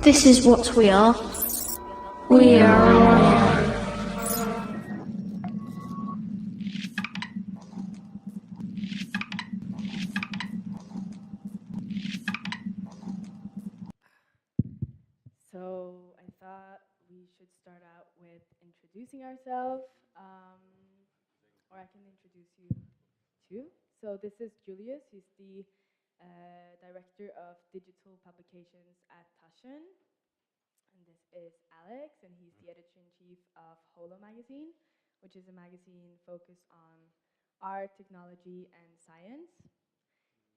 This is what we are. We are. So I thought we should start out with introducing ourselves, or I can introduce you too. So this is Julius. He's the director of digital publications at TASCHEN, and this is Alex, and he's the editor-in-chief of HOLO Magazine, which is a magazine focused on art, technology, and science.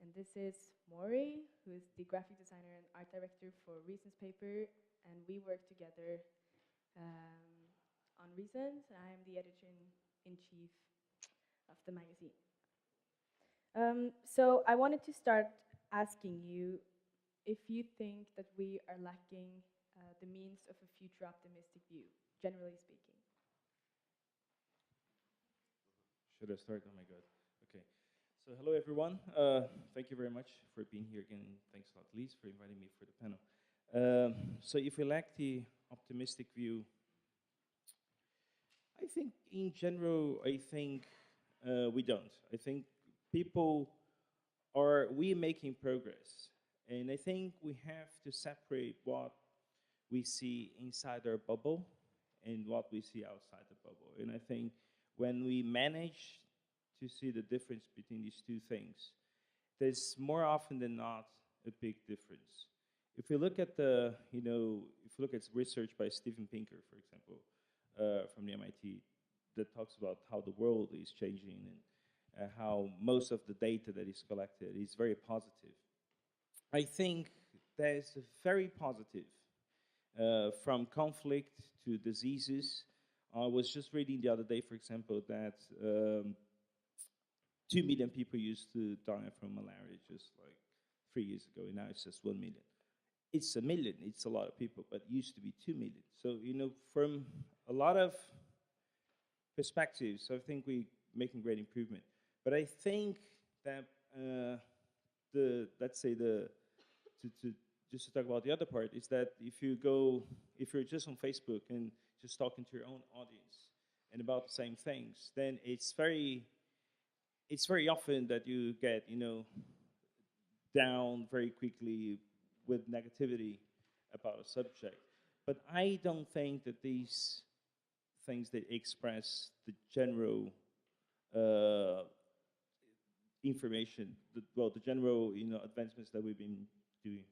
And this is Maury, who is the graphic designer and art director for Recens Paper, and we work together on Recens, and I am the editor-in-chief of the magazine. So I wanted to start asking you if you think that we are lacking the means of a future optimistic view, generally speaking. Should I start? Oh my God. Okay. So hello everyone. Thank you very much for being here again. Thanks a lot, Elise, for inviting me for the panel. So if we lack the optimistic view, I think in general, we don't. I think we're making progress. And I think we have to separate what we see inside our bubble and what we see outside the bubble. And I think when we manage to see the difference between these two things, there's more often than not a big difference. If we look at research by Steven Pinker, for example, from the MIT, that talks about how the world is changing and how most of the data that is collected is very positive. I think there's a very positive from conflict to diseases. I was just reading the other day, for example, that 2 million people used to die from malaria just like 3 years ago, and now it's just 1 million. It's a million, it's a lot of people, but it used to be 2 million. So, from a lot of perspectives, I think we're making great improvement. But I think that just to talk about the other part, is that if you're just on Facebook and just talking to your own audience and about the same things, then it's very often that you get, down very quickly with negativity about a subject. But I don't think that these things that express the general information, the general, advancements that we've been doing.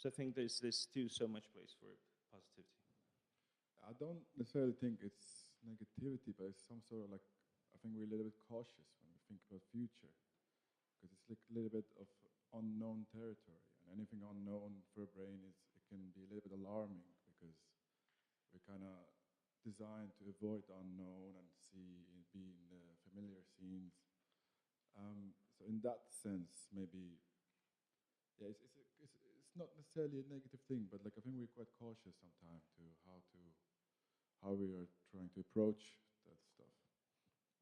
So I think there's still so much place for positivity. I don't necessarily think it's negativity, but it's some sort of I think we're a little bit cautious when we think about future, because it's like a little bit of unknown territory, and anything unknown for a brain it can be a little bit alarming, because we're kind of designed to avoid the unknown and be in the familiar scenes. So in that sense, maybe, yeah, it's not necessarily a negative thing, but I think we're quite cautious sometimes to how we are trying to approach that stuff.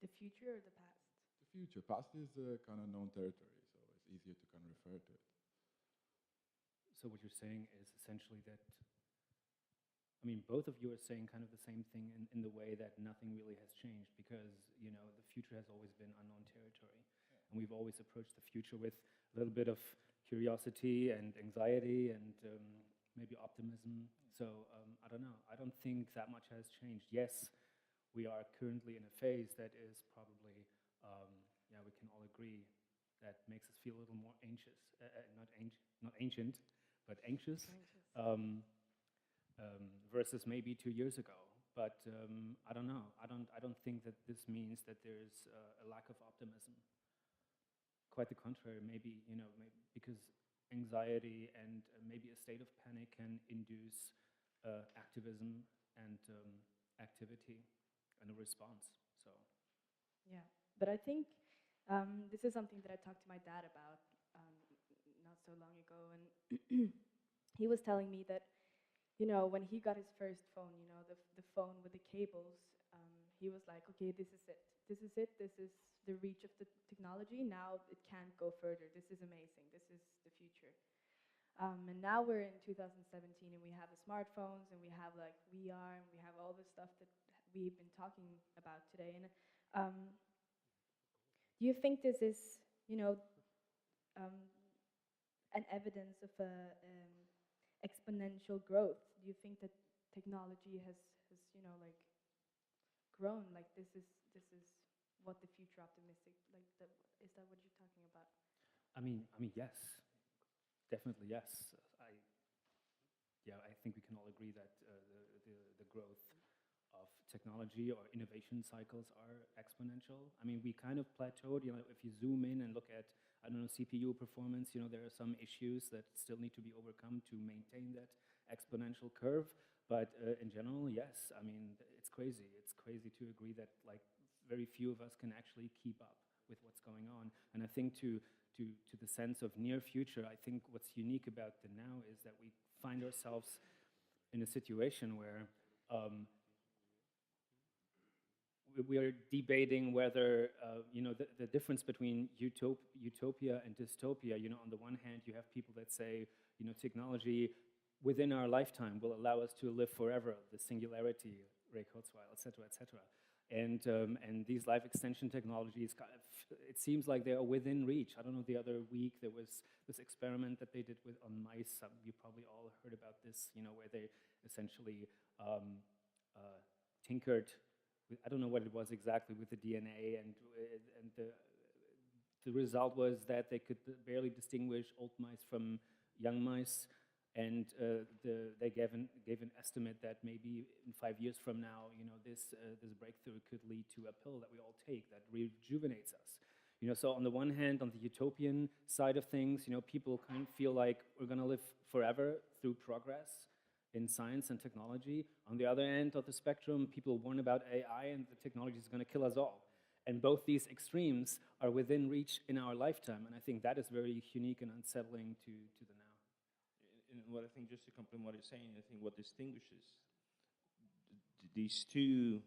The future or the past? The future. Past is kind of known territory, so it's easier to kind of refer to it. So what you're saying is essentially that, both of you are saying kind of the same thing in the way that nothing really has changed, because, the future has always been unknown territory. Yeah. And we've always approached the future with a little bit of curiosity and anxiety and maybe optimism. So I don't know. I don't think that much has changed. Yes, we are currently in a phase that is probably, we can all agree, that makes us feel a little more anxious. Not ancient, but anxious. Versus maybe 2 years ago. But I don't know. I don't think that this means that there's a lack of optimism. Quite the contrary. Maybe because anxiety and maybe a state of panic can induce activism and activity and a response. So. Yeah, but I think this is something that I talked to my dad about not so long ago, and he was telling me that, when he got his first phone, the phone with the cables, he was like, okay, this is it. This is the reach of the technology. Now it can't go further. This is amazing. This is the future. And now we're in 2017 and we have the smartphones and we have like VR and we have all the stuff that we've been talking about today. And do you think this is, um, an evidence of a exponential growth? Do you think that technology has like grown? Like this is what the future optimistic like that is that what you're talking about? I mean, yes, definitely yes. I think we can all agree that the growth of technology or innovation cycles are exponential. I mean, we kind of plateaued. If you zoom in and look at, I don't know, CPU performance, there are some issues that still need to be overcome to maintain that exponential curve. But in general, yes. I mean, it's crazy. It's crazy to agree that like very few of us can actually keep up with what's going on. And I think to the sense of near future, I think what's unique about the now is that we find ourselves in a situation where we are debating whether, the difference between utopia and dystopia. On the one hand, you have people that say, technology within our lifetime will allow us to live forever, the singularity, Ray Kurzweil, et cetera, et cetera. And these life extension technologies, it seems like they are within reach. I don't know, the other week there was this experiment that they did on mice. You probably all heard about this, where they essentially tinkered with, I don't know what it was exactly, with the DNA, and the result was that they could barely distinguish old mice from young mice. And they gave an estimate that maybe in 5 years from now, this breakthrough could lead to a pill that we all take that rejuvenates us. So on the one hand, on the utopian side of things, people kind of feel like we're going to live forever through progress in science and technology. On the other end of the spectrum, people warn about AI and the technology is going to kill us all. And both these extremes are within reach in our lifetime. And I think that is very unique and unsettling to the now. And what I think, just to complement what you're saying, I think what distinguishes these two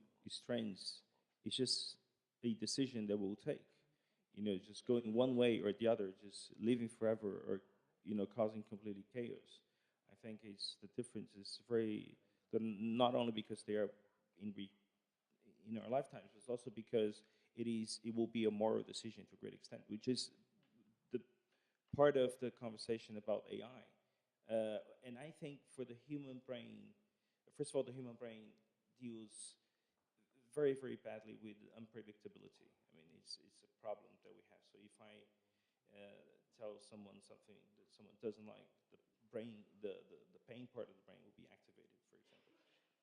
trends is just a decision that we'll take. Just going one way or the other, just living forever or, causing completely chaos. I think the difference is not only because they are in our lifetimes, but also because it will be a moral decision to a great extent, which is the part of the conversation about AI. And I think for the human brain, first of all, the human brain deals very, very badly with unpredictability. I mean, it's a problem that we have. So if I tell someone something that someone doesn't like, the pain part of the brain will be activated, for example.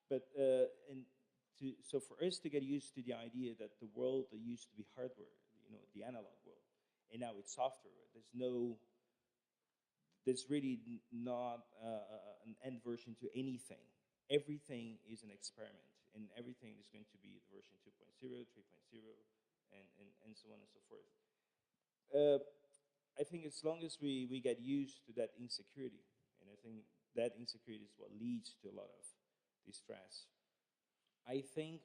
But so for us to get used to the idea that the world that used to be hardware, the analog world, and now it's software. There's really not an end version to anything. Everything is an experiment, and everything is going to be the version 2.0, 3.0, and so on and so forth. I think as long as we get used to that insecurity, and I think that insecurity is what leads to a lot of distress. I think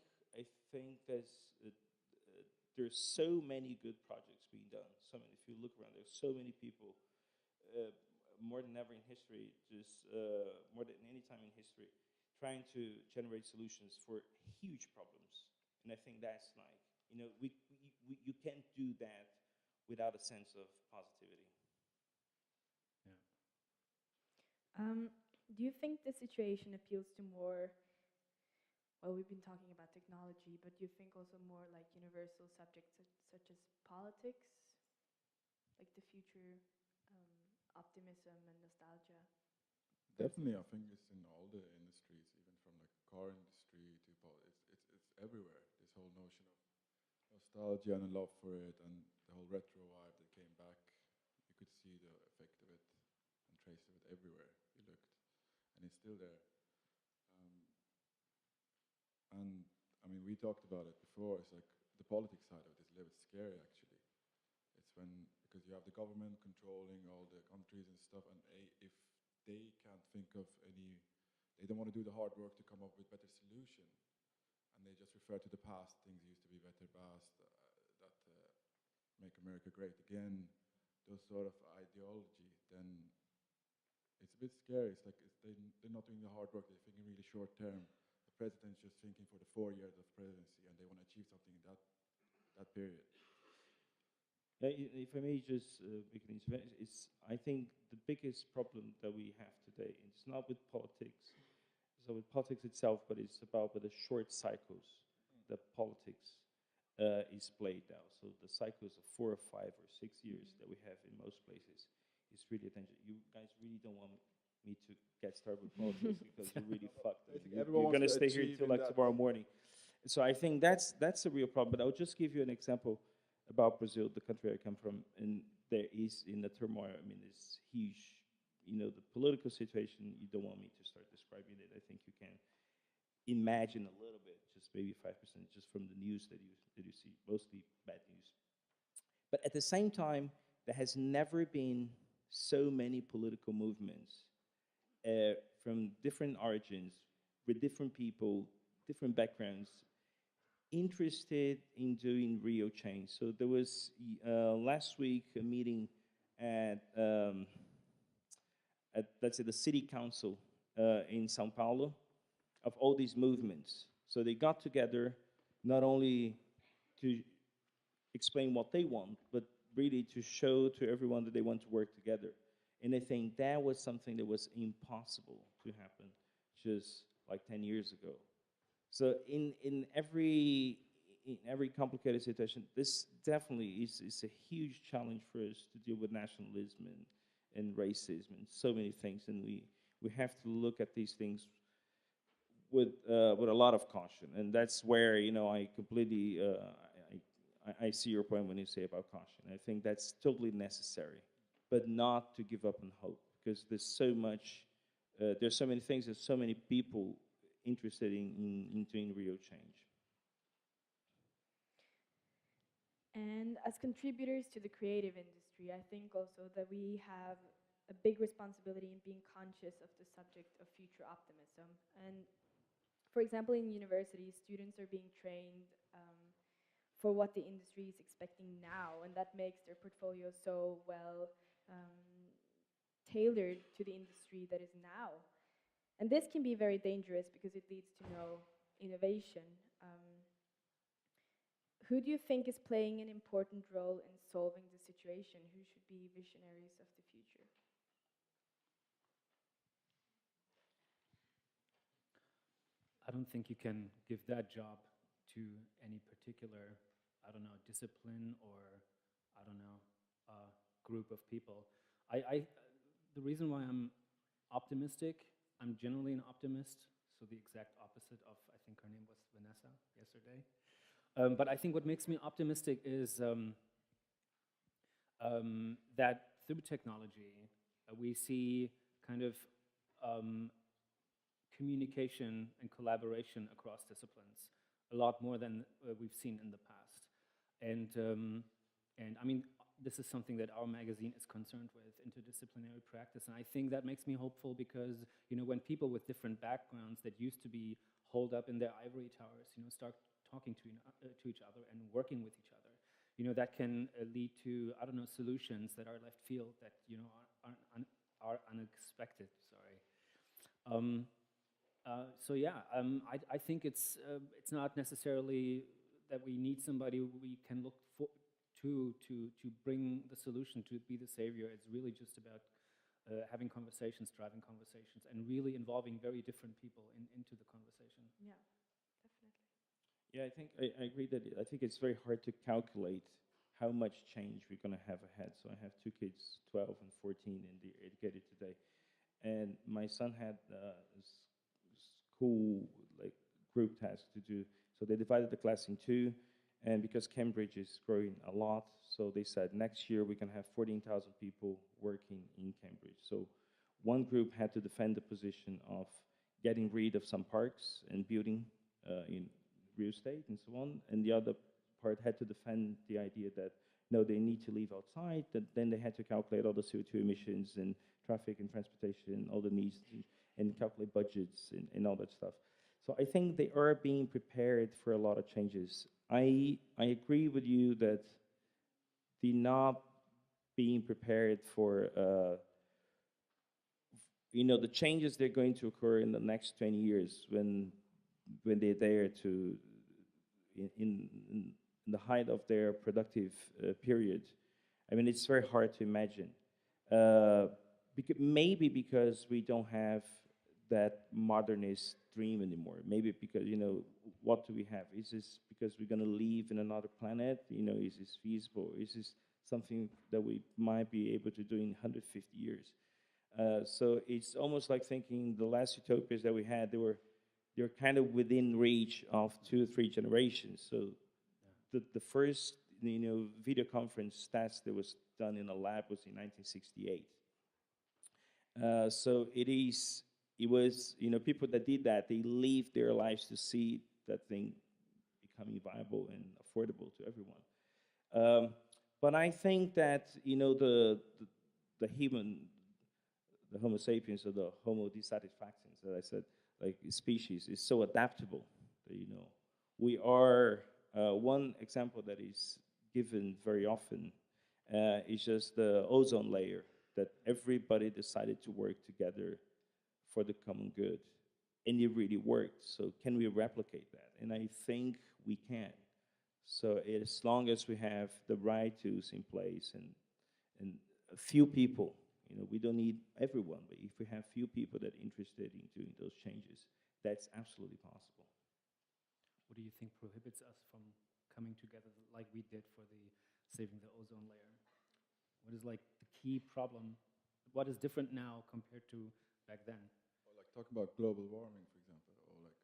there's so many good projects being done. If you look around, there's so many people. More than ever in history, just more than any time in history, trying to generate solutions for huge problems. And I think that's like, you can't do that without a sense of positivity. Yeah. Do you think the situation appeals to more, well, we've been talking about technology, but do you think also more like universal subjects such as politics, like the future optimism and nostalgia? Definitely, I think it's in all the industries, even from like car industry to it's everywhere. This whole notion of nostalgia and a love for it, and the whole retro vibe that came back. You could see the effect of it and trace of it everywhere you looked, and it's still there. And I mean, we talked about it before. It's like the politics side of it is a little bit scary, actually. It's because you have the government controlling all the countries and stuff, and if they can't think of they don't want to do the hard work to come up with better solution, and they just refer to the past. Things used to be better past, that make America great again. Those sort of ideology, then it's a bit scary. It's like they're not doing the hard work. They're thinking really short term. The president's just thinking for the 4 years of presidency, and they want to achieve something in that period. If I may just make an intervention, I think the biggest problem that we have today, it's not with politics, so with politics itself, but it's about with the short cycles that politics is played out. So the cycles of 4 or 5 or 6 years that we have in most places is really attention. You guys really don't want me to get started with politics because you're really fucked. You're going to stay here till like tomorrow morning. So I think that's a real problem. But I'll just give you an example about Brazil, the country I come from, and there is in the turmoil. I mean, it's huge. The political situation. You don't want me to start describing it. I think you can imagine a little bit, just maybe 5%, just from the news that you see, mostly bad news. But at the same time, there has never been so many political movements from different origins, with different people, different backgrounds, interested in doing real change. So there was last week a meeting at let's say the city council in São Paulo of all these movements. So they got together not only to explain what they want, but really to show to everyone that they want to work together. And I think that was something that was impossible to happen just like 10 years ago. So in every complicated situation, this definitely is a huge challenge for us to deal with nationalism and racism and so many things. And we have to look at these things with a lot of caution. And that's where, I completely, I see your point when you say about caution. I think that's totally necessary, but not to give up on hope, because there's so much, there's so many things, there's so many people interested in doing real change. And as contributors to the creative industry, I think also that we have a big responsibility in being conscious of the subject of future optimism. And for example, in universities, students are being trained for what the industry is expecting now, and that makes their portfolio so well tailored to the industry that is now. And this can be very dangerous because it leads to no innovation. Who do you think is playing an important role in solving the situation? Who should be visionaries of the future? I don't think you can give that job to any particular, discipline or, group of people. The reason why I'm optimistic, I'm generally an optimist, so the exact opposite of, I think her name was Vanessa yesterday. But I think what makes me optimistic is that through technology, we see kind of communication and collaboration across disciplines a lot more than we've seen in the past. And I mean, this is something that our magazine is concerned with, interdisciplinary practice. And I think that makes me hopeful because, when people with different backgrounds that used to be holed up in their ivory towers, start talking to each other and working with each other, that can lead to, solutions that are left field that, are unexpected, sorry. So yeah, I think it's not necessarily that we need somebody we can look to bring the solution, to be the savior. It's really just about having conversations, driving conversations, and really involving very different people into the conversation. Yeah, definitely. Yeah, I think I agree that I think it's very hard to calculate how much change we're going to have ahead. So I have 2 kids, 12 and 14, and they're educated today. And my son had this cool group task to do. So they divided the class in 2, and because Cambridge is growing a lot, so they said next year we can have 14,000 people working in Cambridge. So one group had to defend the position of getting rid of some parks and building in real estate and so on, and the other part had to defend the idea that no, they need to leave outside, that then they had to calculate all the CO2 emissions and traffic and transportation, all the needs, and calculate budgets and all that stuff. So I think they are being prepared for a lot of changes. I agree with you that the not being prepared for the changes they're going to occur in the next 20 years when they're there to in the height of their productive period. I mean, it's very hard to imagine. Maybe because we don't have that modernist dream anymore. Maybe because, what do we have? Is this because we're going to live in another planet? Is this feasible? Is this something that we might be able to do in 150 years? So it's almost like thinking the last utopias that we had, they're kind of within reach of 2 or 3 generations. So the first video conference test that was done in a lab was in 1968. So it was people that did that, they lived their lives to see that thing becoming viable and affordable to everyone. But I think that the Homo sapiens, or the Homo dissatisfactions that I said, like species, is so adaptable that we are. One example that is given very often is just the ozone layer, that everybody decided to work together for the common good, and it really worked. So can we replicate that? And I think we can. So as long as we have the right tools in place and a few people, we don't need everyone, but if we have few people that are interested in doing those changes, that's absolutely possible. What do you think prohibits us from coming together like we did for the saving the ozone layer? What is like the key problem? What is different now compared to back then? Or like talk about global warming, for example, or like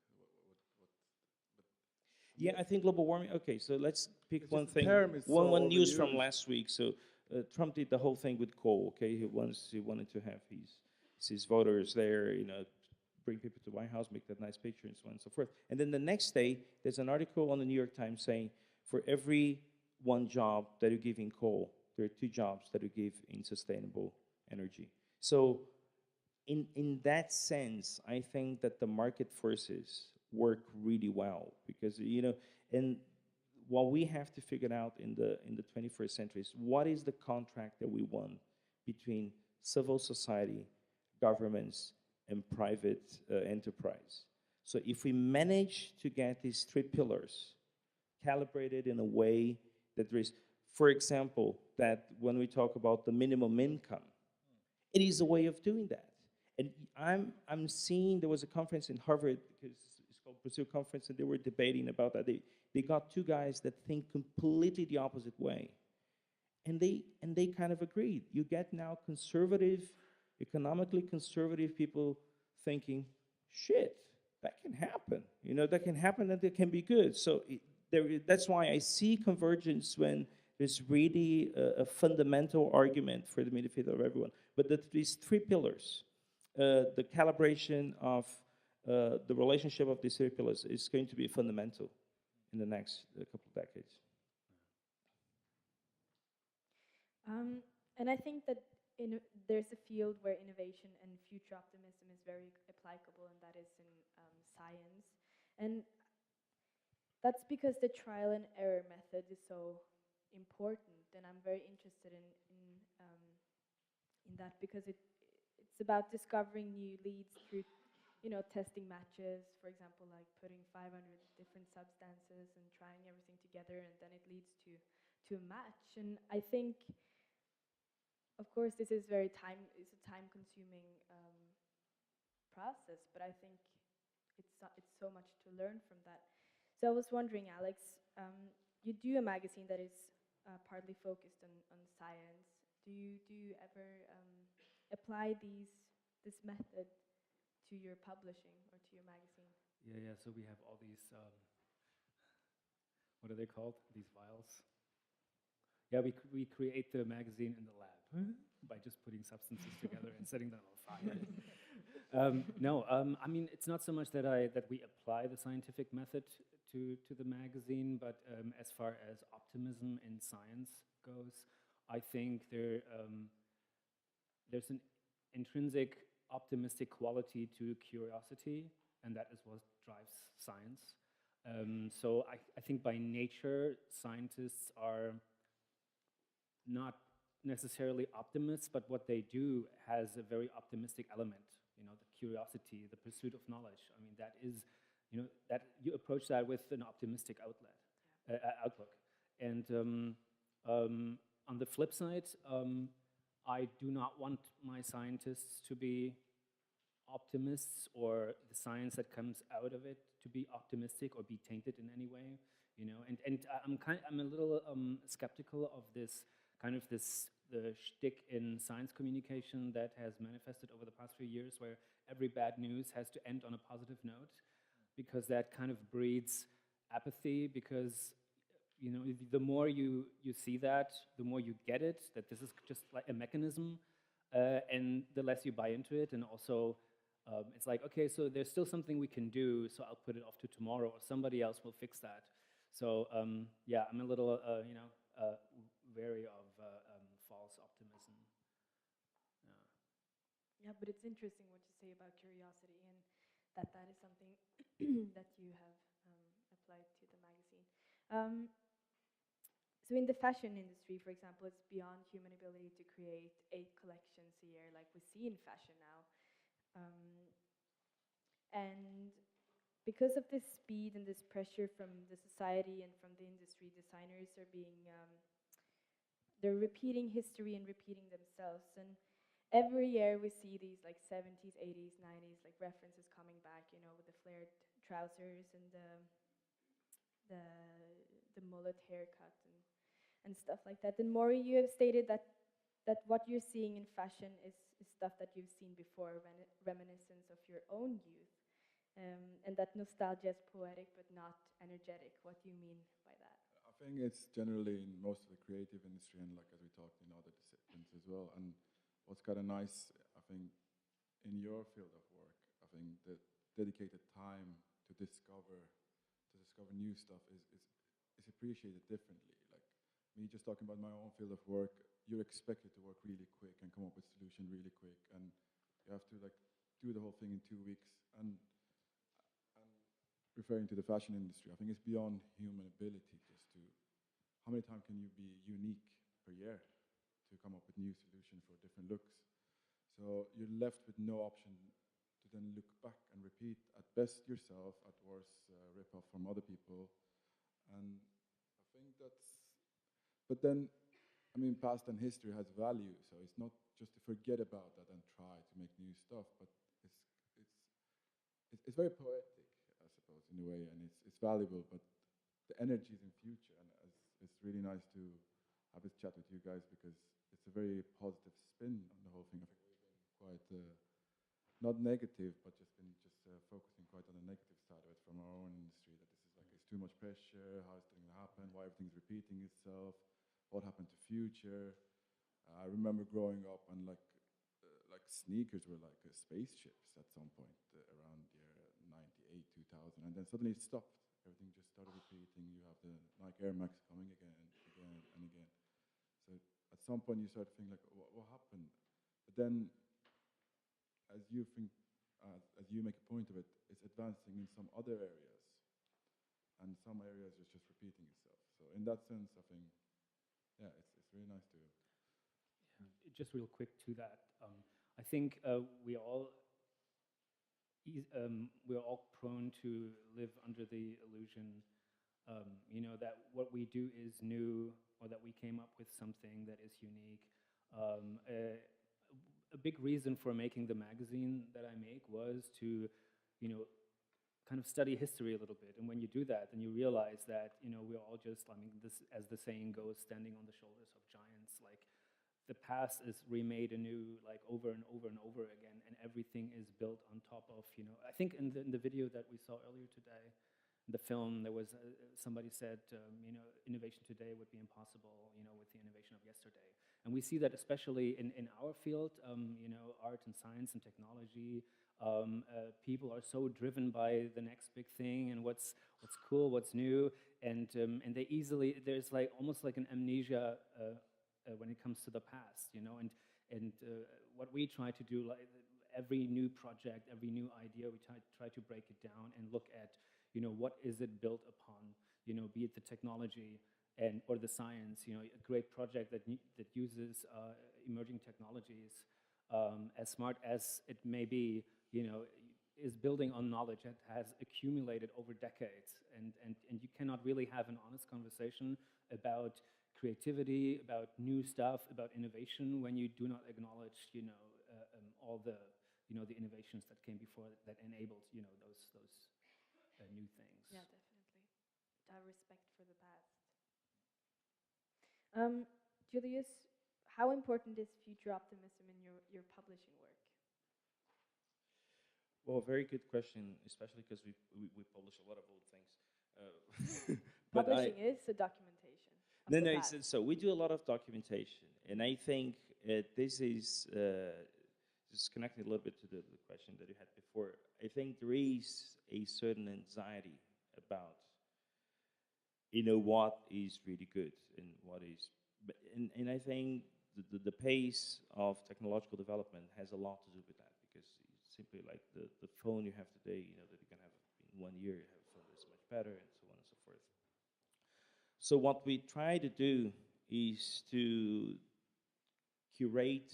Yeah, I think global warming. Okay, so let's pick one thing. One news from last week. So Trump did the whole thing with coal. Okay, he wanted to have his voters there, bring people to the White House, make that nice picture, and so on and so forth. And then the next day, there's an article on the New York Times saying, for every one job that you give in coal, there are 2 jobs that you give in sustainable energy. So in that sense, I think that the market forces work really well, because and what we have to figure out in the 21st century is what is the contract that we want between civil society, governments, and private enterprise. So if we manage to get these 3 pillars calibrated in a way that there is, for example, that when we talk about the minimum income, it is a way of doing that. And I'm seeing, there was a conference in Harvard, because it's called Brazil Conference, and they were debating about that. They got 2 guys that think completely the opposite way. And they kind of agreed. You get now conservative, economically conservative people thinking, shit, that can happen. That can happen and it can be good. So that's why I see convergence when there's really a fundamental argument for the benefit of everyone. But these 3 pillars, the calibration of the relationship of these 3 pillars is going to be fundamental in the next couple of decades. And I think that there's a field where innovation and future optimism is very applicable, and that is in science. And that's because the trial and error method is so important, and I'm very interested in that, because it's about discovering new leads through testing matches, for example, like putting 500 different substances and trying everything together, and then it leads to a match. And I think, of course, this is a time-consuming process, but I think it's so much to learn from that. So I was wondering, Alex, you do a magazine that is partly focused on science. Do you ever apply this method to your publishing or to your magazine? Yeah. So we have all these, what are they called? These vials. Yeah, we create the magazine in the lab by just putting substances together and setting them on fire. I mean, it's not so much that we apply the scientific method to the magazine, but as far as optimism in science goes, I think there's an intrinsic optimistic quality to curiosity, and that is what drives science. So I think by nature, scientists are not necessarily optimists, but what they do has a very optimistic element. You know, the curiosity, the pursuit of knowledge. I mean, that is, you know, that you approach that with an optimistic outlook. And on the flip side, I do not want my scientists to be optimists, or the science that comes out of it to be optimistic or be tainted in any way. You know, and I'm a little skeptical of this kind of the shtick in science communication that has manifested over the past few years, where every bad news has to end on a positive note, because that kind of breeds apathy. Because, you know, the more you see that, the more you get it, that this is just like a mechanism, and the less you buy into it. And also, it's like, okay, so there's still something we can do, so I'll put it off to tomorrow, or somebody else will fix that. So yeah, I'm a little, you know, wary of false optimism. Yeah, but it's interesting what you say about curiosity, and that is something that you have applied to the magazine. So in the fashion industry, for example, it's beyond human ability to create 8 collections a year like we see in fashion now. And because of this speed and this pressure from the society and from the industry, designers are they're repeating history and repeating themselves. And every year we see these like 70s, 80s, 90s like references coming back, you know, with the flared trousers and the mullet haircut and stuff like that. And Maury, you have stated that what you're seeing in fashion is stuff that you've seen before, reminiscence of your own youth. And that nostalgia is poetic but not energetic. What do you mean by that? I think it's generally in most of the creative industry, and like as we talked in other disciplines as well. And what's kind of nice, I think, in your field of work, I think the dedicated time to discover new stuff is appreciated differently. Like me just talking about my own field of work, you're expected to work really quick and come up with a solution really quick, and you have to like do the whole thing in 2 weeks. And referring to the fashion industry, I think it's beyond human ability just to, how many times can you be unique per year to come up with new solutions for different looks? So you're left with no option to then look back and repeat at best yourself, at worst rip off from other people. And I think that's, but then, I mean, past and history has value, so it's not just to forget about that and try to make new stuff, but it's very poetic, I suppose, in a way, and it's valuable, but the energy is in future, and it's really nice to have this chat with you guys, because it's a very positive spin on the whole thing. I think we've been quite, not negative, but just focusing quite on the negative side of it from our own industry, that this is like, it's too much pressure, how is it going to happen, why everything's repeating itself, what happened to future. I remember growing up and like sneakers were like spaceships at some point around year 98, 2000, and then suddenly it stopped. Everything just started repeating. You have the Nike Air Max coming again and again. So at some point you start to think like, what happened? But then, as you make a point of it, it's advancing in some other areas, and some areas is just repeating itself. So in that sense, I think, yeah, it's really nice to. Yeah, just real quick to that. I think we're all prone to live under the illusion, you know, that what we do is new, or that we came up with something that is unique. A big reason for making the magazine that I make was to, you know, kind of study history a little bit. And when you do that, then you realize that, you know, we're all just, I mean, this, as the saying goes, standing on the shoulders of giants. Like, the past is remade anew, like over and over and over again, and everything is built on top of, you know, I think in the video that we saw earlier today, in the film, there was somebody said, you know, innovation today would be impossible, you know, with the innovation of yesterday. And we see that especially in our field, you know, art and science and technology. People are so driven by the next big thing and what's cool, what's new, and they easily, there's like almost like an amnesia when it comes to the past, you know, and what we try to do, like every new project, every new idea, we try to break it down and look at, you know, what is it built upon, you know, be it the technology, or the science, you know, a great project that uses emerging technologies, as smart as it may be, you know, is building on knowledge that has accumulated over decades, and you cannot really have an honest conversation about creativity, about new stuff, about innovation when you do not acknowledge, you know, all the, you know, the innovations that came before that enabled, you know, those new things. Yeah, definitely. Respect for the past. Julius, how important is future optimism in your publishing work? Well, very good question, especially because we publish a lot of old things. But Publishing is a documentation of no, the no. past. So we do a lot of documentation, and I think this is just connecting a little bit to the question that you had before. I think there is a certain anxiety about, you know, what is really good and what is, and I think the pace of technological development has a lot to do with that, because it's simply like the phone you have today, you know, that you can have in 1 year, you have a phone that's much better, and so on and so forth. So what we try to do is to curate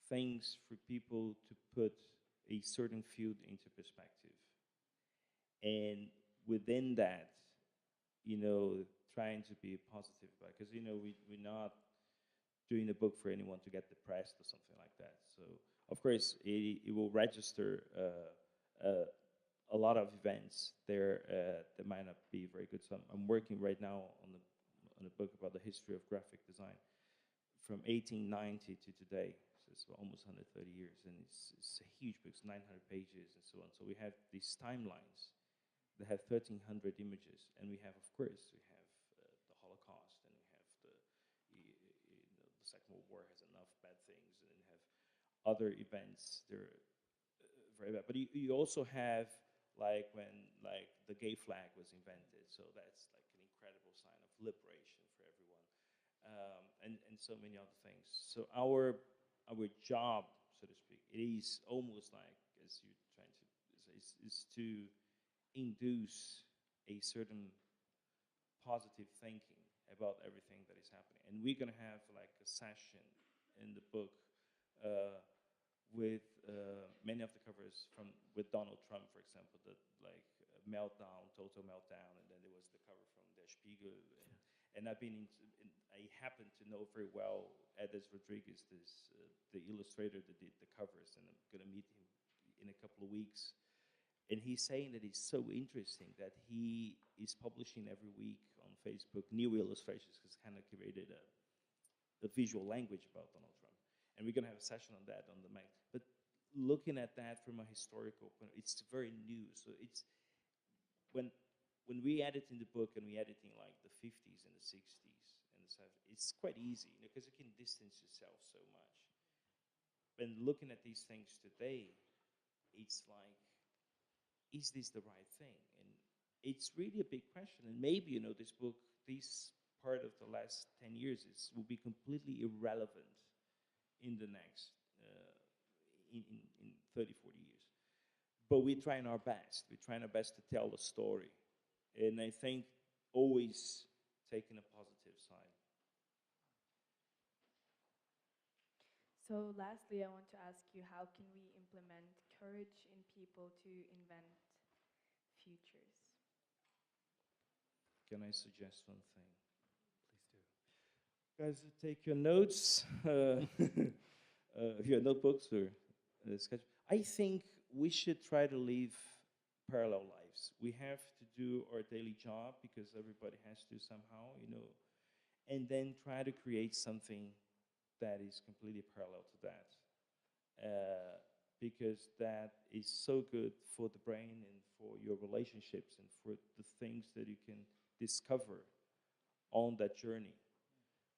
things for people to put a certain field into perspective. And within that, you know, trying to be positive about it. Because, you know, we're not doing a book for anyone to get depressed or something like that. So, of course, it will register a lot of events there that might not be very good. So I'm working right now on a book about the history of graphic design from 1890 to today. So it's almost 130 years, and it's a huge book. It's 900 pages and so on. So we have these timelines that have 1,300 images, and we have, of course, we have the Holocaust, and we have the Second World War has enough bad things, and then you have other events. They're very bad. But you also have, like, when like the gay flag was invented, so that's like an incredible sign of liberation for everyone, and so many other things. So our job, so to speak, it is almost like, as you're trying to say, is to induce a certain positive thinking about everything that is happening. And we're going to have like a session in the book with many of the covers with Donald Trump, for example, that like meltdown, total meltdown, and then there was the cover from Der Spiegel. And I've been I happen to know very well Edis Rodriguez, the illustrator that did the covers, and I'm going to meet him in a couple of weeks. And he's saying that it's so interesting that he is publishing every week on Facebook new illustrations, because kind of created a visual language about Donald Trump. And we're going to have a session on that on the mag. But looking at that from a historical point, it's very new. So it's when we edit in the book, and we edit in like the 50s and the 60s and the 70s, it's quite easy, you know, because you can distance yourself so much. When looking at these things today, it's like, is this the right thing? And it's really a big question. And maybe, you know, this book, this part of the last 10 years, will be completely irrelevant in the next, in 30, 40 years. But we're trying our best. We're trying our best to tell the story. And I think always taking a positive side. So lastly, I want to ask you, how can we implement courage in people to invent futures? Can I suggest one thing? Please do. Guys, take your notes, your notebooks or sketch. I think we should try to live parallel lives. We have to do our daily job, because everybody has to somehow, you know, and then try to create something that is completely parallel to that, because that is so good for the brain and for your relationships and for the things that you can discover on that journey.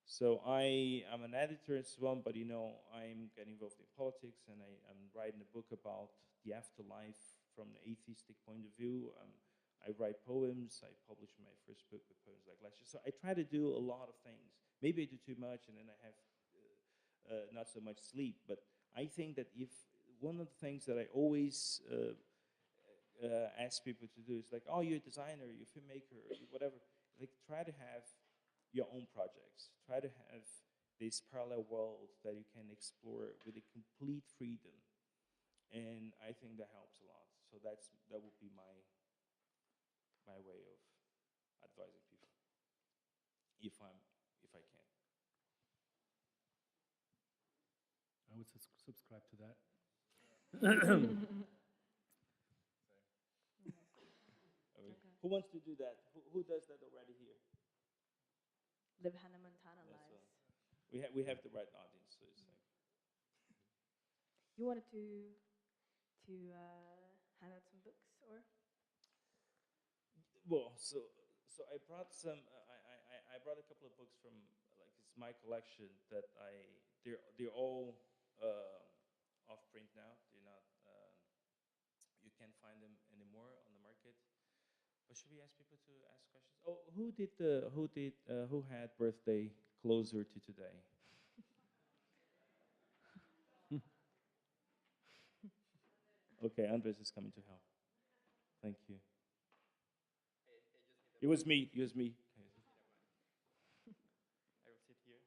So I'm an editor as well, but, you know, I'm getting involved in politics, and I'm writing a book about the afterlife from an atheistic point of view. I write poems. I published my first book with poems like last year. So I try to do a lot of things. Maybe I do too much, and then I have not so much sleep. But I think that if one of the things that I always ask people to do is like, oh, you're a designer, you're a filmmaker, whatever. Like, try to have your own projects. Try to have this parallel world that you can explore with a complete freedom, and I think that helps a lot. So that would be my way of advising people, if I can. I would subscribe to that. Who wants to do that? Who does that already here? Live Hannah Montana Yes, lives. we have the right audience, so it's like. You wanted to hand out some books, or? Well, so I brought some. I brought a couple of books from like it's my collection that they're all off print now. They're not. You can't find them anymore on the market. But should we ask people to ask questions? Oh, who had birthday closer to today? Okay, Andres is coming to help. Thank you. It was me. It was me. I will sit here.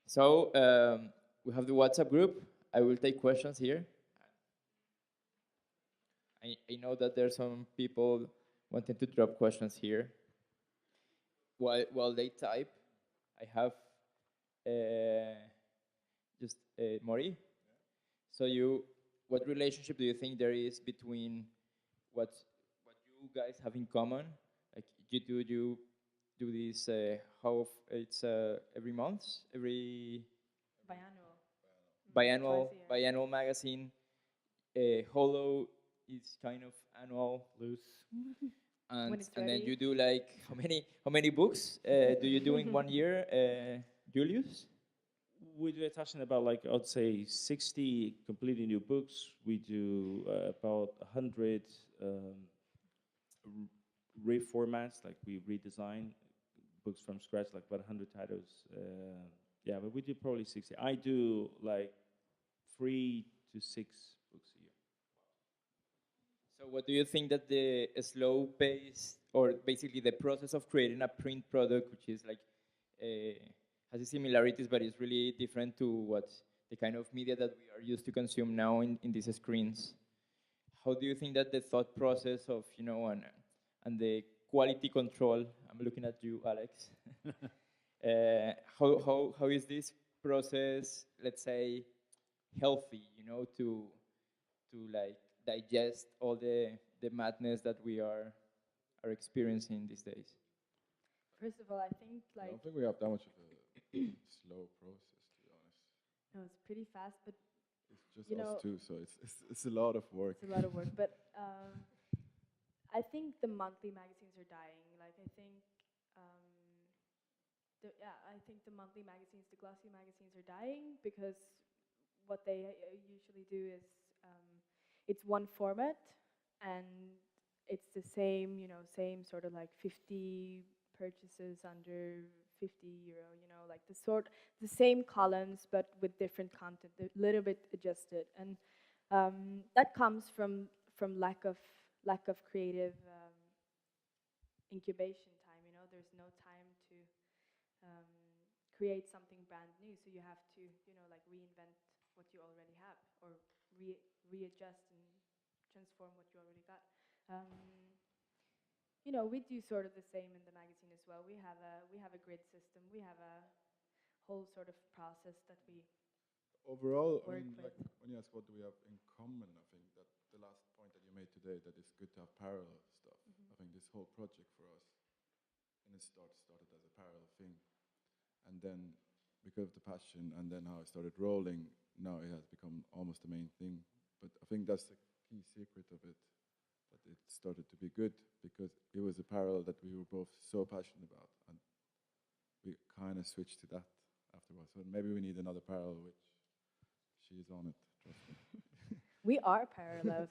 So we have the WhatsApp group. I will take questions here. I know that there are some people wanting to drop questions here. While they type, I have just Mori. So what relationship do you think there is between what you guys have in common? Like you do this how it's every month, every Biannual. biannual magazine. HOLO is kind of annual, Loose. When it's and then ready. you do like how many books do you do in 1 year, Julius? We do a TASCHEN about like I'd say 60 completely new books. We do about 100 reformats, like we redesign books from scratch, like about 100 titles. Yeah, but we do probably 60. I do like 3 to 6 books a year. So what do you think that the slow pace, or basically the process of creating a print product, which is like has the similarities, but it's really different to what the kind of media that we are used to consume now in these screens. How do you think that the thought process of, and the quality control, I'm looking at you, Alex, how is this process, let's say, healthy, to like digest all the madness that we are experiencing these days? First of all, I think I like don't think we have that much of a slow process, to be honest. no, it's pretty fast, but It's just You know- us two, so it's a lot of work. it's a lot of work. But I think the monthly magazines are dying. Like I think, I think the monthly magazines, the glossy magazines, are dying because what they usually do is it's one format and it's the same, same sort of like 50 purchases under 50 euro, like the same columns but with different content, a little bit adjusted, and that comes from lack of creative incubation time. There's no time to create something brand new, so you have to like reinvent what you already have, or readjust and transform what you already got. We do sort of the same in the magazine as well. We have a grid system. We have a whole sort of process that we Overall, I work mean, with. like when you ask what do we have in common, I think that the last point that you made today, that it's good to have parallel stuff. I think this whole project for us, and it started as a parallel thing, and then because of the passion, and then how it started rolling, now it has become almost the main thing. But I think that's the key secret of it, that it started to be good because it was a parallel that we were both so passionate about, and we kind of switched to that afterwards. So maybe we need another parallel, which she's on it. Trust me. We are parallels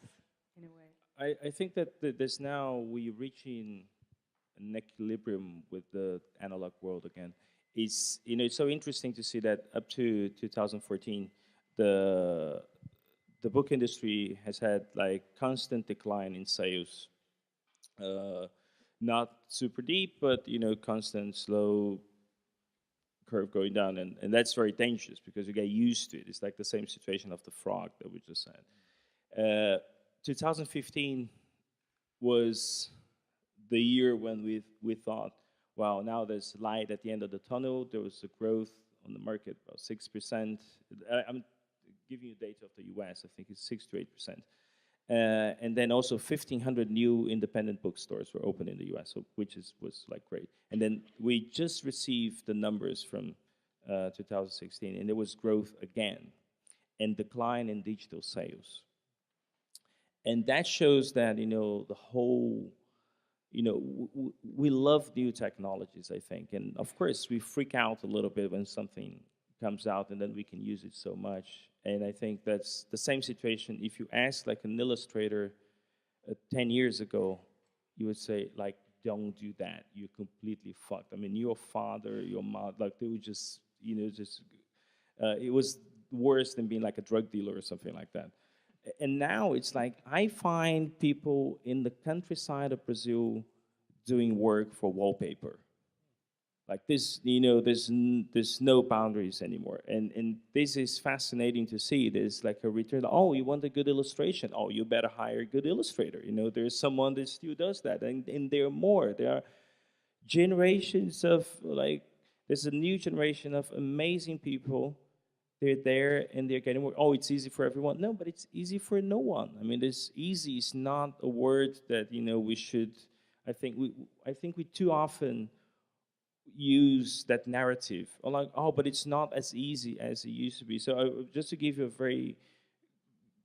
in a way. I think that there's now we're reaching an equilibrium with the analog world again. It's so interesting to see that up to 2014, the book industry has had like constant decline in sales. Not super deep, but constant, slow, curve going down, and that's very dangerous because you get used to it. It's like the same situation of the frog that we just said. 2015 was the year when we thought, wow, now there's light at the end of the tunnel. There was a growth on the market about 6%. I'm giving you data of the US. I think it's 6 to 8%. And then also 1,500 new independent bookstores were open in the US, so, which was like great. And then we just received the numbers from 2016, and there was growth again and decline in digital sales. And that shows that, the whole, we love new technologies, I think. And of course, we freak out a little bit when something comes out and then we can use it so much. And I think that's the same situation. If you ask like an illustrator 10 years ago, you would say like, don't do that. You're completely fucked. I mean, your father, your mother, like they would just, it was worse than being like a drug dealer or something like that. And now it's like, I find people in the countryside of Brazil doing work for wallpaper. Like this, there's no boundaries anymore. And this is fascinating to see. There's like a return. Oh, you want a good illustration? Oh, you better hire a good illustrator. There's someone that still does that. And there are more. There are generations of, like, there's a new generation of amazing people. They're there and they're getting work. Oh, it's easy for everyone. No, but it's easy for no one. I mean, this easy is not a word that, we should, I think we too often use that narrative. Or like, oh, but it's not as easy as it used to be. So just to give you a very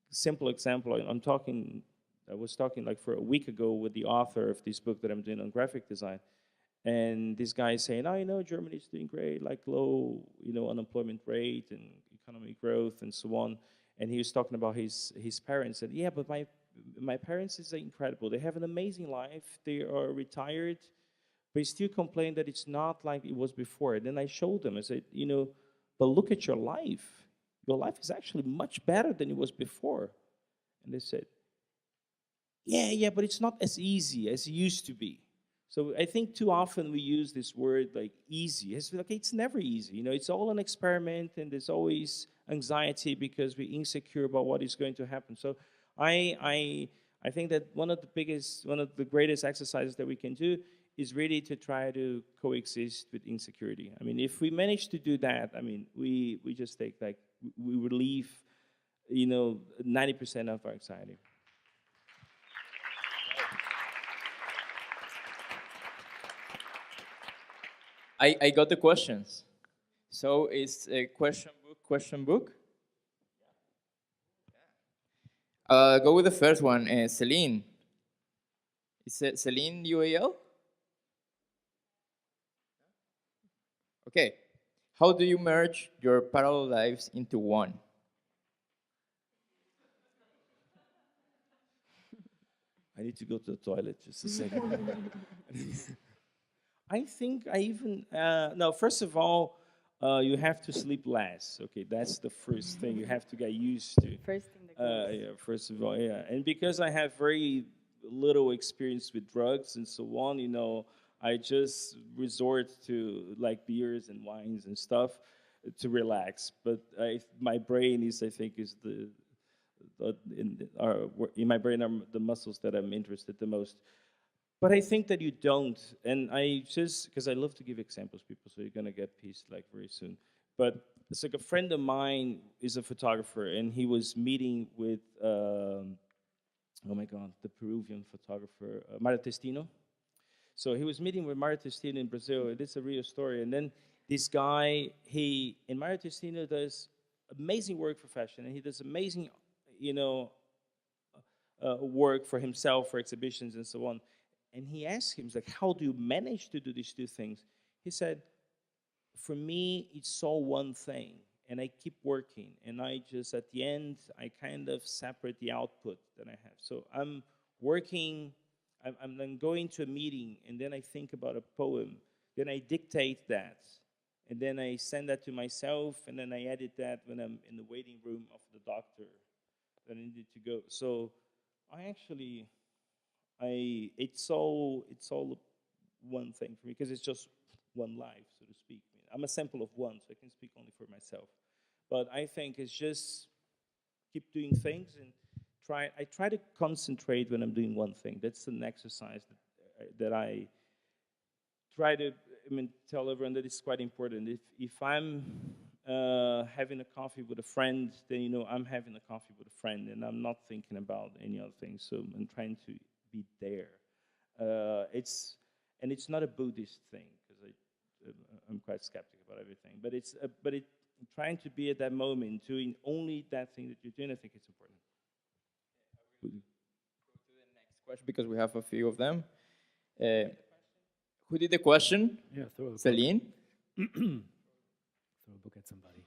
simple example, I was talking like for a week ago with the author of this book that I'm doing on graphic design. And this guy is saying, oh, Germany's doing great, like low, unemployment rate and economic growth and so on. And he was talking about his parents. And yeah, but my parents is incredible. They have an amazing life. They are retired, but he still complain that it's not like it was before. And then I showed them, I said, but look at your life. Your life is actually much better than it was before. And they said, yeah, but it's not as easy as it used to be. So I think too often we use this word like easy. It's never easy. It's all an experiment, and there's always anxiety because we're insecure about what is going to happen. So I think that one of the greatest exercises that we can do is really to try to coexist with insecurity. I mean, if we manage to do that, I mean, we just take like, we relieve, 90% of our anxiety. I got the questions. So it's a question book. Go with the first one, Celine. Is it Celine UAL? Okay. How do you merge your parallel lives into one? I need to go to the toilet just a second. I think no, first of all, you have to sleep less. Okay, that's the first thing you have to get used to. First thing that goes. Yeah, first of all, yeah. And because I have very little experience with drugs and so on, I just resort to like beers and wines and stuff to relax. But my brain is, I think, is in my brain are the muscles that I'm interested the most. But I think that you don't, and because I love to give examples, people, so you're gonna get pissed like very soon. But it's like a friend of mine is a photographer, and he was meeting with, oh my God, the Peruvian photographer, Mario Testino. So he was meeting with Mario Testino in Brazil, and it's a real story. And then this guy, and Mario Testino does amazing work for fashion, and he does amazing, work for himself, for exhibitions and so on. And he asked him, he's like, how do you manage to do these two things? He said, for me, it's all one thing. And I keep working. And I just, at the end, I kind of separate the output that I have. So I'm working, I'm then going to a meeting, and then I think about a poem. Then I dictate that. And then I send that to myself, and then I edit that when I'm in the waiting room of the doctor that I needed to go. So it's all one thing for me, because it's just one life, so to speak. I'm a sample of one, so I can speak only for myself. But I think it's just keep doing things and I try to concentrate when I'm doing one thing. That's an exercise that I try to tell everyone that it's quite important. If I'm having a coffee with a friend, then I'm having a coffee with a friend, and I'm not thinking about any other thing. So I'm trying to be there. It's not a Buddhist thing because I'm quite skeptic about everything. But trying to be at that moment, doing only that thing that you're doing. I think it's important. Go to the next question because we have a few of them. Who did the question? Yeah, throw a book. Celine? Throw a book at somebody.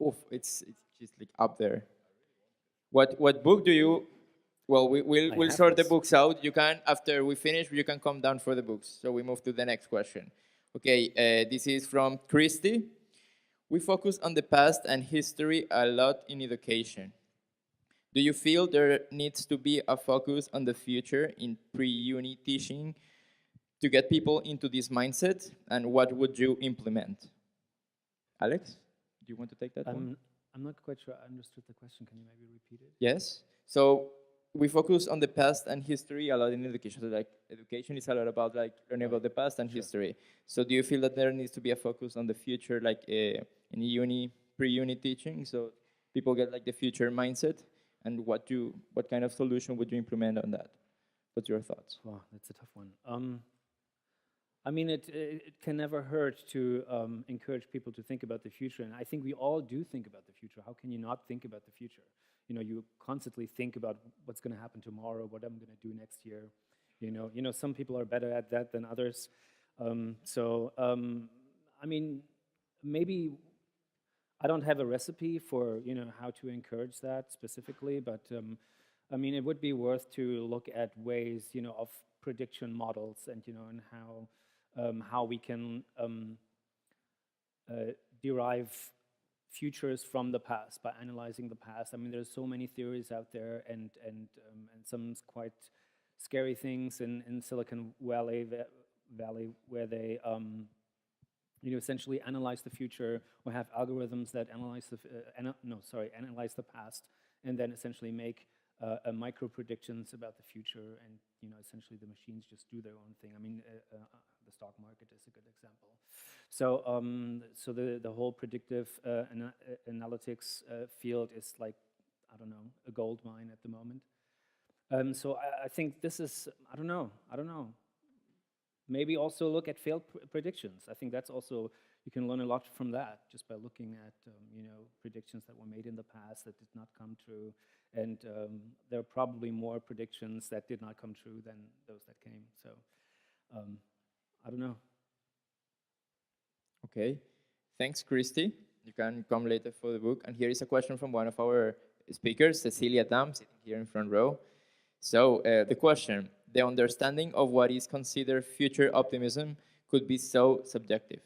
Oof, it's just like up there. What book do you? Well, we'll have sort the this. books out. You can, after we finish, you can come down for the books. So we move to the next question. Okay, this is from Christy. We focus on the past and history a lot in education. Do you feel there needs to be a focus on the future in pre-uni teaching to get people into this mindset? And what would you implement? Alex, do you want to take that one? I'm not quite sure I understood the question. Can you maybe repeat it? Yes. So we focus on the past and history a lot in education. So like education is a lot about like learning about the past and history. So do you feel that there needs to be a focus on the future, like in pre-uni teaching, so people get like the future mindset? And what kind of solution would you implement on that? What's your thoughts? Wow, that's a tough one. I mean, it can never hurt to encourage people to think about the future, and I think we all do think about the future. How can you not think about the future? You constantly think about what's going to happen tomorrow, what I'm going to do next year. Some people are better at that than others. I mean, maybe I don't have a recipe for how to encourage that specifically, but I mean, it would be worth to look at ways of prediction models and and how we can derive futures from the past by analyzing the past. I mean, there's so many theories out there, and some quite scary things in Silicon Valley where they essentially analyze the future or have algorithms that analyze the past, and then essentially make micro predictions about the future, and essentially the machines just do their own thing. I mean, the stock market is a good example. So the whole predictive analytics field is like, I don't know, a gold mine at the moment. So I think this is, I don't know. Maybe also look at failed predictions. I think that's also, you can learn a lot from that just by looking at predictions that were made in the past that did not come true, and there are probably more predictions that did not come true than those that came. So I don't know. Okay, thanks, Christy. You can come later for the book. And here is a question from one of our speakers, Cecilia Dam, sitting here in front row. So the question: the understanding of what is considered future optimism could be so subjective.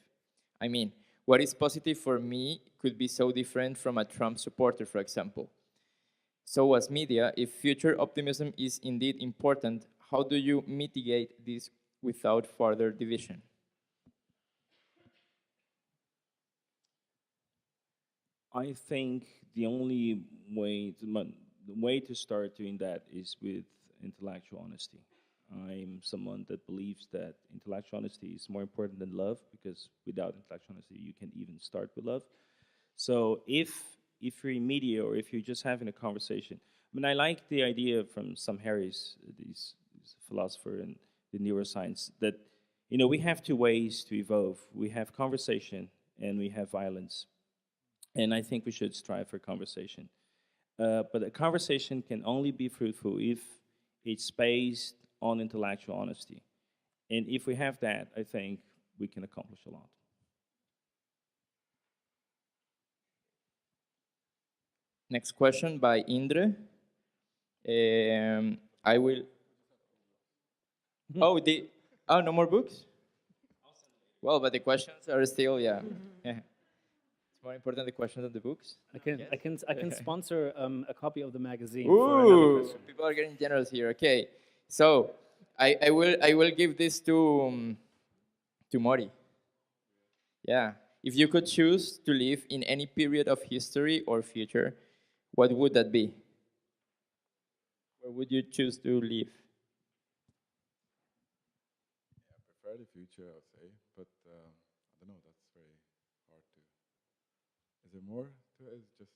I mean, what is positive for me could be so different from a Trump supporter, for example. So as media, if future optimism is indeed important, how do you mitigate this without further division? I think the only way to start doing that is with intellectual honesty. I'm someone that believes that intellectual honesty is more important than love, because without intellectual honesty, you can't even start with love. So if you're in media or if you're just having a conversation, I mean, I like the idea from Sam Harris, this philosopher in the neuroscience, that we have two ways to evolve. We have conversation and we have violence. And I think we should strive for conversation. But a conversation can only be fruitful if it's based on intellectual honesty. And if we have that, I think we can accomplish a lot. Next question by Indre. I will... Oh, no more books? Well, but the questions are still, yeah. It's more important the questions than the books. I can sponsor a copy of the magazine. Ooh, for another question. people are getting generous here. Okay, so I will give this to Mori. Yeah. If you could choose to live in any period of history or future, what would that be? Where would you choose to live? Yeah, prefer the future, I would say, but I don't know. That's very hard to. Is there more to it? It's just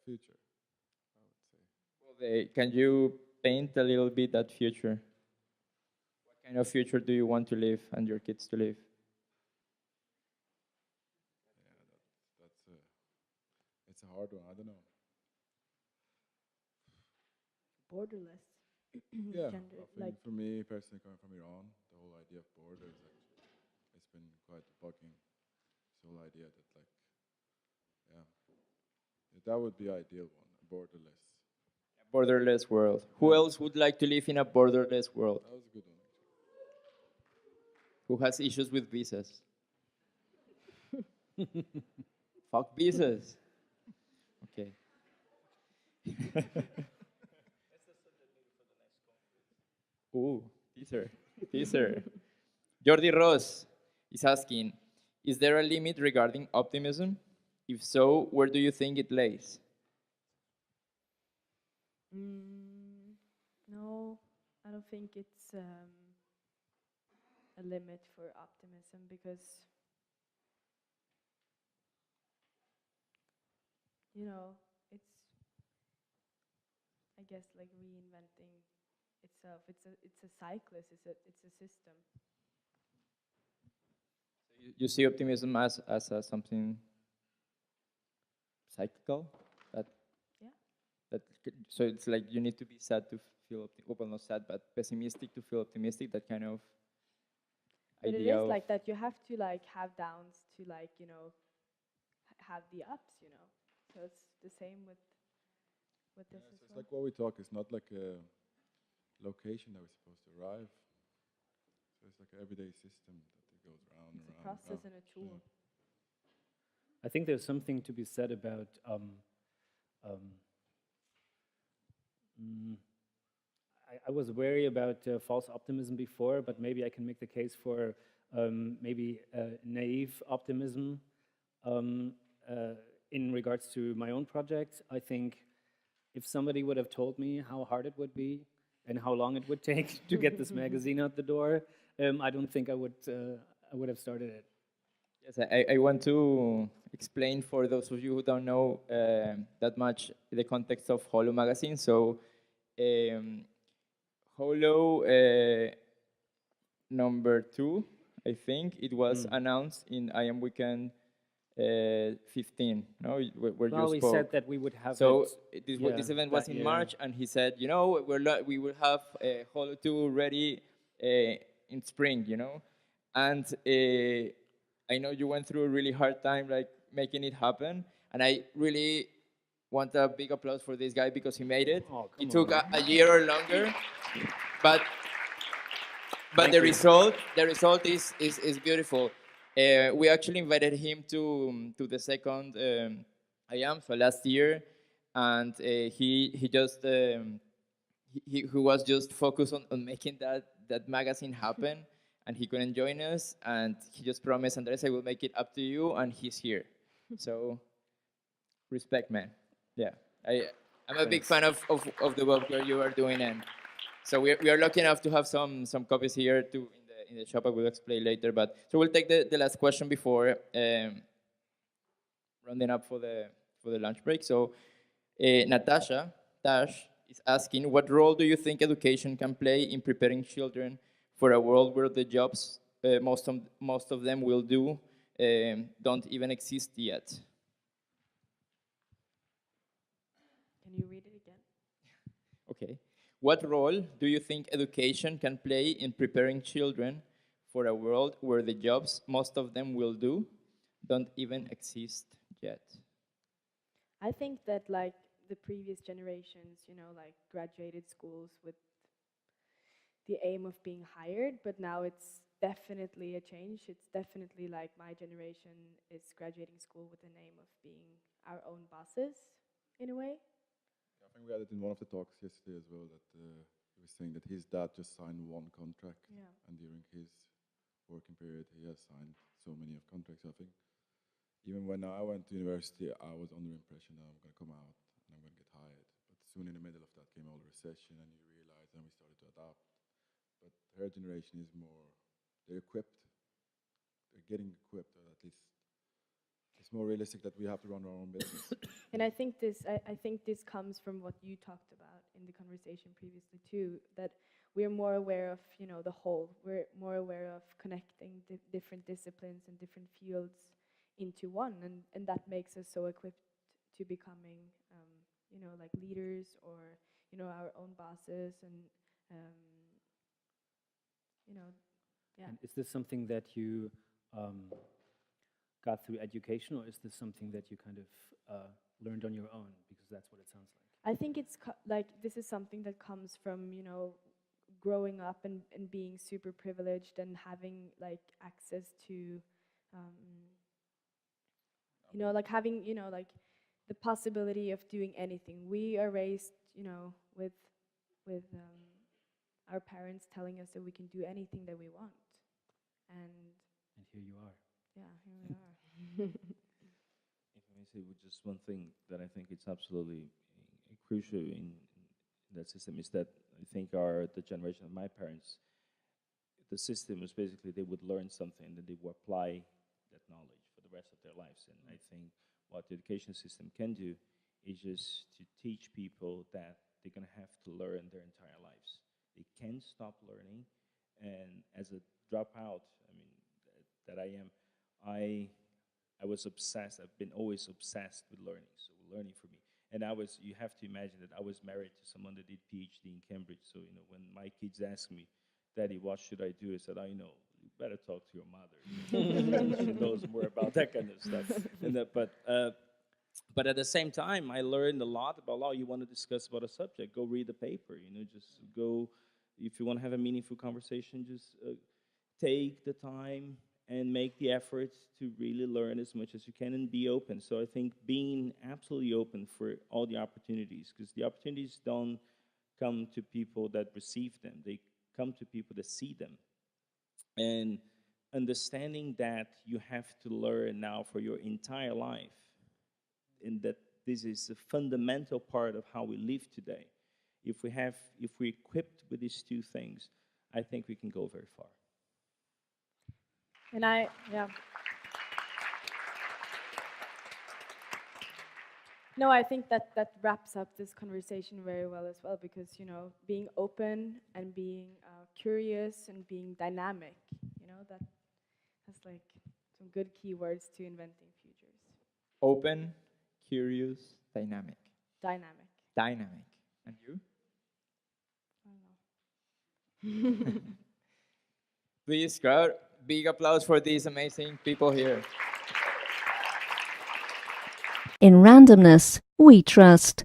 future. I would say. Well, can you paint a little bit that future? What kind of future do you want to live and your kids to live? Yeah, that's it's a hard one. I don't know. Borderless. Yeah, Gender, I think like for me personally, coming from Iran, the whole idea of borders actually, it's been quite bugging. This whole idea that like, yeah, that would be ideal one, borderless. A borderless world. Who else would like to live in a borderless world? That was a good one. Who has issues with visas? Fuck visas. Okay. Ooh, teaser, teaser. Jordi Ross is asking, is there a limit regarding optimism? If so, where do you think it lays? no, I don't think it's a limit for optimism because it's I guess like reinventing itself. It's a cyclist. It's a system. You see optimism as something cyclical? That, Yeah. so it's like you need to be sad to feel, well, not sad, but pessimistic to feel optimistic, that kind of But it idea is of... like that. You have to like have downs to like have the ups. So it's the same with this So as it's well. like what we talk is not like a location that we're supposed to arrive. So it's like an everyday system that it goes round It's and a round. process and a tool. I think there's something to be said about I was wary about false optimism before, but maybe I can make the case for maybe naive optimism in regards to my own project. I think if somebody would have told me how hard it would be and how long it would take to get this magazine out the door, I don't think I would have started it. Yes, I want to explain for those of you who don't know that much the context of HOLO Magazine. So, HOLO number 2, I think, it was announced in IAM Weekend 15, no? Where Well, you we spoke. said that we would have so it. this event was that in year. March, and he said, we will have HOLO 2 ready in spring, And I know you went through a really hard time, like making it happen, and I really want a big applause for this guy because he made it. Oh, It come took on. a year or longer, but Thank the you. result is beautiful. We actually invited him to the second IAM, so last year, and he just he was just focused on making that magazine happen, and he couldn't join us, and he just promised, Andres, I will make it up to you, and he's here. So respect, man. Yeah, I'm a big fan of the work that you are doing, and so we are lucky enough to have some copies here too in the shop. I will explain later, but so we'll take the last question before rounding up for the lunch break. So Natasha Tash is asking, what role do you think education can play in preparing children for a world where the jobs most of them will do don't even exist yet? Can you read it again? Okay. What role do you think education can play in preparing children for a world where the jobs most of them will do don't even exist yet? I think that like the previous generations, like graduated schools with the aim of being hired, but now it's definitely a change. It's definitely like my generation is graduating school with the aim of being our own bosses in a way. I think we had it in one of the talks yesterday as well that he was saying that his dad just signed one contract, Yeah. and during his working period. He has signed so many of contracts. I think even when I went to university, I was under the impression that I'm going to come out and I'm going to get hired. But soon in the middle of that came all the recession, and you realize, and we started to adapt. But her generation is more, they're equipped. They're getting equipped, or at least it's more realistic that we have to run our own business. And I think this comes from what you talked about in the conversation previously too, that we're more aware of, you know, the whole. We're more aware of connecting different disciplines and different fields into one, and that makes us so equipped to becoming, you know, like leaders, or, you know, our own bosses, and you know, yeah. And is this something that you got through education, or is this something that you kind of learned on your own? Because that's what it sounds like. I think it's like this is something that comes from, you know, growing up and being super privileged and having like access to, you know, like having, you know, like the possibility of doing anything. We are raised, you know, with our parents telling us that we can do anything that we want, and here you are. yeah, here we are. If I may say with just one thing that I think it's absolutely crucial in that system is that I think the generation of my parents, the system was basically they would learn something and then they would apply that knowledge for the rest of their lives. And I think what the education system can do is just to teach people that they're going to have to learn their entire lives. They can't stop learning. And as a dropout, I mean, that I am, I was obsessed. I've been always obsessed with learning. So learning for me. And you have to imagine that I was married to someone that did PhD in Cambridge. So, you know, when my kids ask me, Daddy, what should I do? I said, you know, you better talk to your mother. She knows more about that kind of stuff. But at the same time, I learned a lot about, you want to discuss about a subject, go read the paper, you know, just go, if you want to have a meaningful conversation, just take the time and make the effort to really learn as much as you can and be open. So I think being absolutely open for all the opportunities, because the opportunities don't come to people that receive them. They come to people that see them. And understanding that you have to learn now for your entire life, and that this is a fundamental part of how we live today. If we're equipped with these two things, I think we can go very far. And No, I think that wraps up this conversation very well as well, because, you know, being open and being curious and being dynamic, you know, that's like some good keywords to inventing futures. Open, curious, dynamic. Dynamic. Dynamic. And you? I don't know. Please, crowd, big applause for these amazing people here. In randomness, we trust.